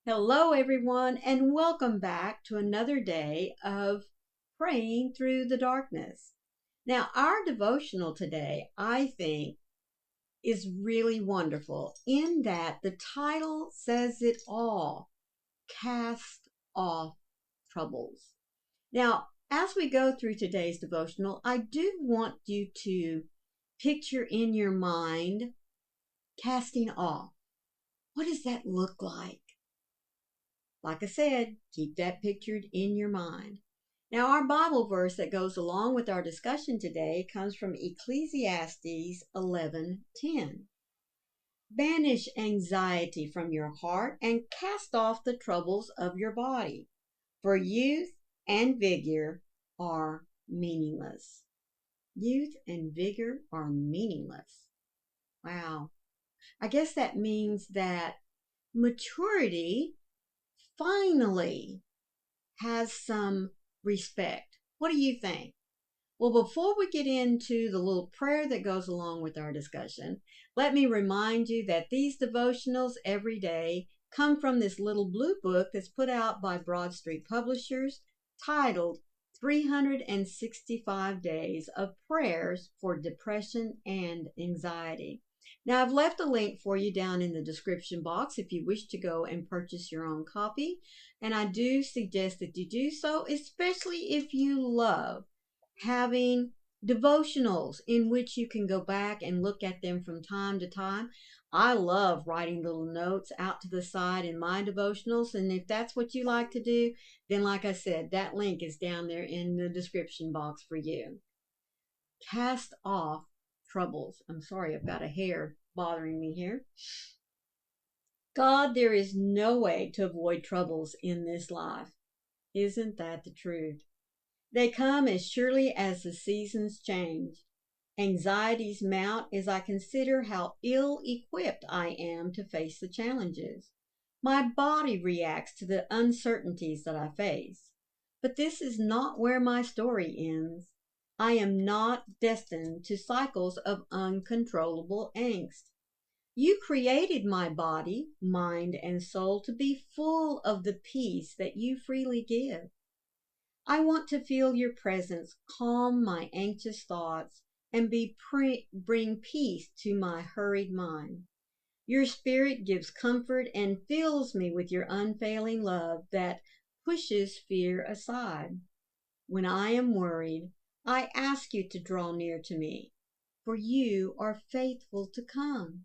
Hello, everyone, and welcome back to another day of praying through the darkness. Now, our devotional today, I think, is really wonderful in that the title says it all: Cast Off Troubles. Now, as we go through today's devotional, I do want you to picture in your mind casting off. What does that look like? Like I said, keep that pictured in your mind. Now, our Bible verse that goes along with our discussion today comes from Ecclesiastes 11:10. Banish anxiety from your heart and cast off the troubles of your body, for youth and vigor are meaningless. Youth and vigor are meaningless. Wow. I guess that means that maturity finally has some respect. What do you think? Well, before we get into the little prayer that goes along with our discussion, let me remind you that these devotionals every day come from this little blue book that's put out by Broad Street Publishers titled 365 Days of Prayers for Depression and Anxiety. Now, I've left a link for you down in the description box if you wish to go and purchase your own copy. And I do suggest that you do so, especially if you love having devotionals in which you can go back and look at them from time to time. I love writing little notes out to the side in my devotionals. And if that's what you like to do, then like I said, that link is down there in the description box for you. Cast off troubles. I'm sorry, I've got a hair bothering me here. God, there is no way to avoid troubles in this life. Isn't that the truth? They come as surely as the seasons change. Anxieties mount as I consider how ill equipped I am to face the challenges. My body reacts to the uncertainties that I face. But this is not where my story ends. I am not destined to cycles of uncontrollable angst. You created my body, mind, and soul to be full of the peace that you freely give. I want to feel your presence calm my anxious thoughts and bring peace to my hurried mind. Your spirit gives comfort and fills me with your unfailing love that pushes fear aside. When I am worried, I ask you to draw near to me, for you are faithful to come.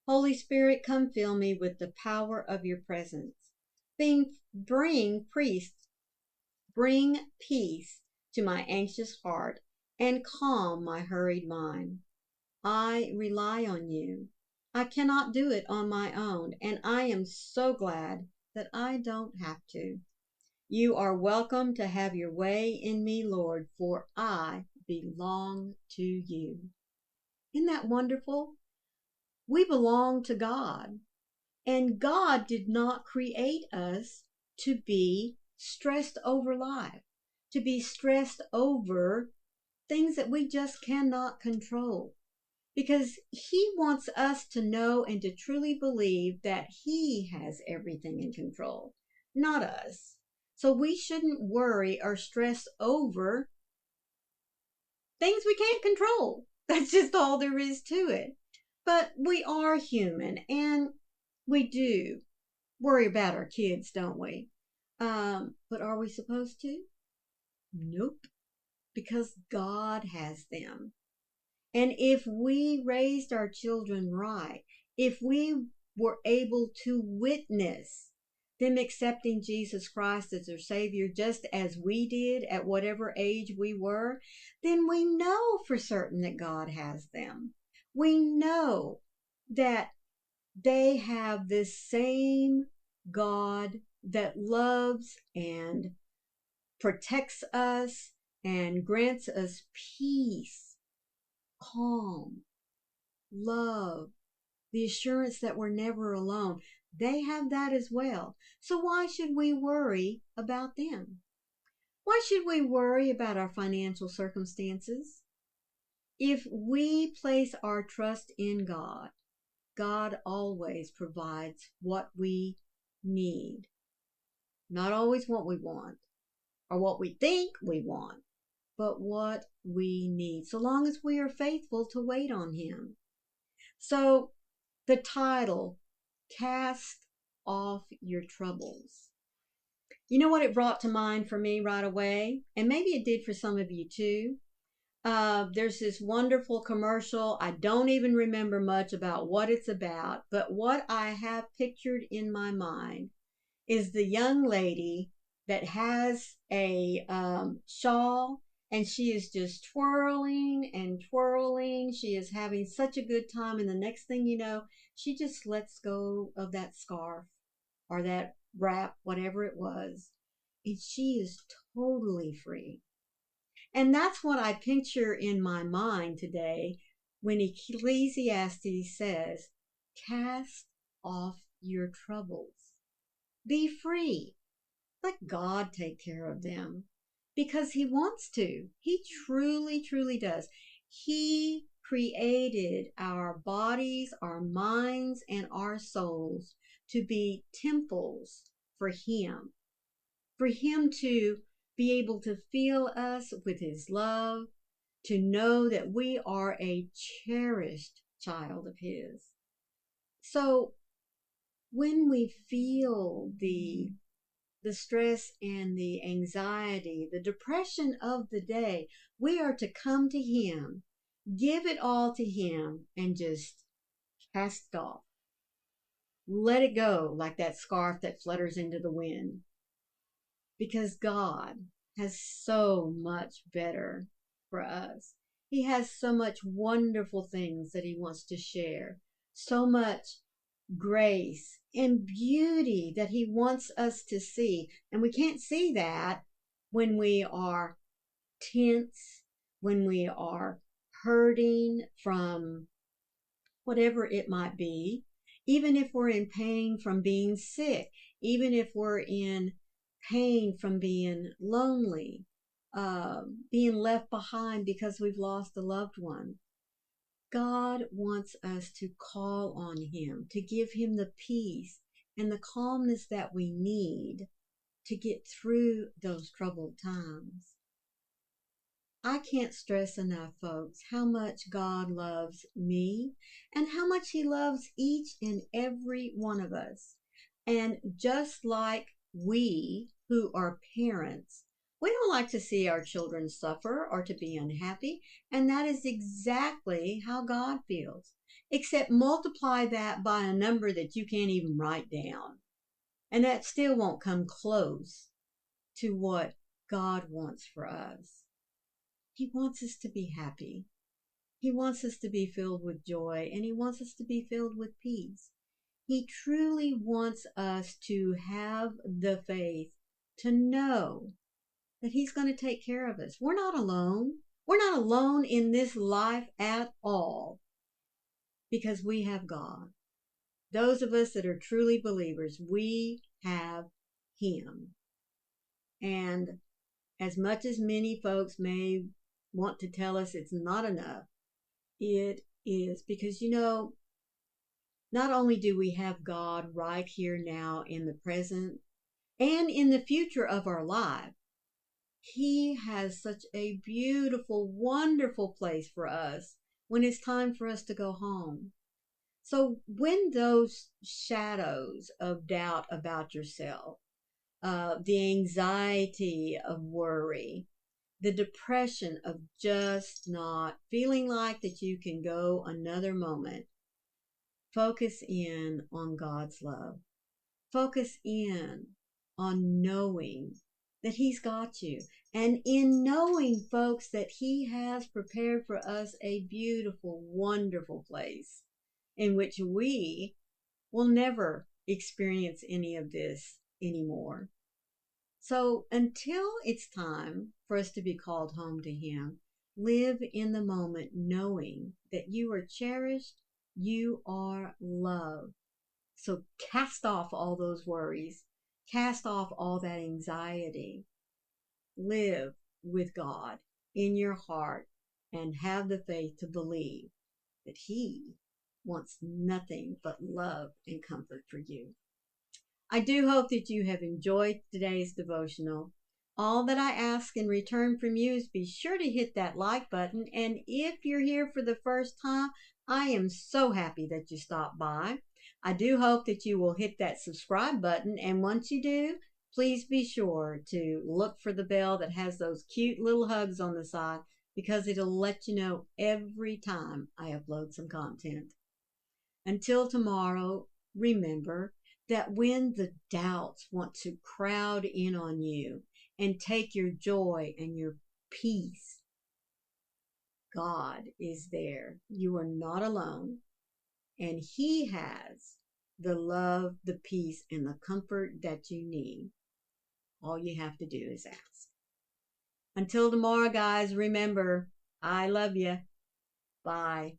Holy Spirit, come fill me with the power of your presence. Bring peace to my anxious heart and calm my hurried mind. I rely on you. I cannot do it on my own, and I am so glad that I don't have to. You are welcome to have your way in me, Lord, for I belong to you. Isn't that wonderful? We belong to God, and God did not create us to be stressed over life, to be stressed over things that we just cannot control. Because He wants us to know and to truly believe that He has everything in control, not us. So we shouldn't worry or stress over things we can't control. That's just all there is to it. But we are human, and we do worry about our kids, don't we? But are we supposed to? Nope, because God has them. And if we raised our children right, if we were able to witness them accepting Jesus Christ as their Savior just as we did at whatever age we were, then we know for certain that God has them. We know that they have this same God that loves and protects us and grants us peace, calm, love, the assurance that we're never alone. They have that as well. So why should we worry about them? Why should we worry about our financial circumstances? If we place our trust in God, God always provides what we need. Not always what we want or what we think we want, but what we need, so long as we are faithful to wait on Him. So the title, Cast Off Your Troubles. You know what it brought to mind for me right away? And maybe it did for some of you too. There's this wonderful commercial. I don't even remember much about what it's about, but what I have pictured in my mind is the young lady that has a shawl, and she is just twirling and twirling. She is having such a good time, and the next thing you know, she just lets go of that scarf or that wrap, whatever it was, and she is totally free. And that's what I picture in my mind today when Ecclesiastes says, cast off your troubles. Be free. Let God take care of them because He wants to. He truly, truly does. He created our bodies, our minds, and our souls to be temples for Him to be able to fill us with His love, to know that we are a cherished child of His. So when we feel the stress and the anxiety, the depression of the day, we are to come to Him, give it all to Him, and just cast it off. Let it go like that scarf that flutters into the wind. Because God has so much better for us. He has so much wonderful things that He wants to share, so much grace and beauty that He wants us to see. And we can't see that when we are tense, when we are hurting from whatever it might be, even if we're in pain from being sick, even if we're in pain from being lonely, being left behind because we've lost a loved one. God wants us to call on Him, to give Him the peace and the calmness that we need to get through those troubled times. I can't stress enough, folks, how much God loves me and how much He loves each and every one of us. And just like we who are parents, we don't like to see our children suffer or to be unhappy. And that is exactly how God feels. Except multiply that by a number that you can't even write down. And that still won't come close to what God wants for us. He wants us to be happy. He wants us to be filled with joy, and He wants us to be filled with peace. He truly wants us to have the faith to know that He's going to take care of us. We're not alone. We're not alone in this life at all because we have God. Those of us that are truly believers, we have Him. And as much as many folks may want to tell us it's not enough, it is, because not only do we have God right here now in the present and in the future of our life, He has such a beautiful, wonderful place for us when it's time for us to go home. So when those shadows of doubt about yourself, the anxiety of worry, the depression of just not feeling like that you can go another moment, focus in on God's love. Focus in on knowing that He's got you. And in knowing, folks, that He has prepared for us a beautiful, wonderful place in which we will never experience any of this anymore. So until it's time for us to be called home to Him, live in the moment knowing that you are cherished, you are loved. So cast off all those worries, cast off all that anxiety, live with God in your heart, and have the faith to believe that He wants nothing but love and comfort for you. I do hope that you have enjoyed today's devotional. All that I ask in return from you is be sure to hit that like button. And if you're here for the first time, I am so happy that you stopped by. I do hope that you will hit that subscribe button. And once you do, please be sure to look for the bell that has those cute little hugs on the side because it'll let you know every time I upload some content. Until tomorrow, remember that when the doubts want to crowd in on you and take your joy and your peace, God is there. You are not alone. And He has the love, the peace, and the comfort that you need. All you have to do is ask. Until tomorrow, guys, remember, I love you. Bye.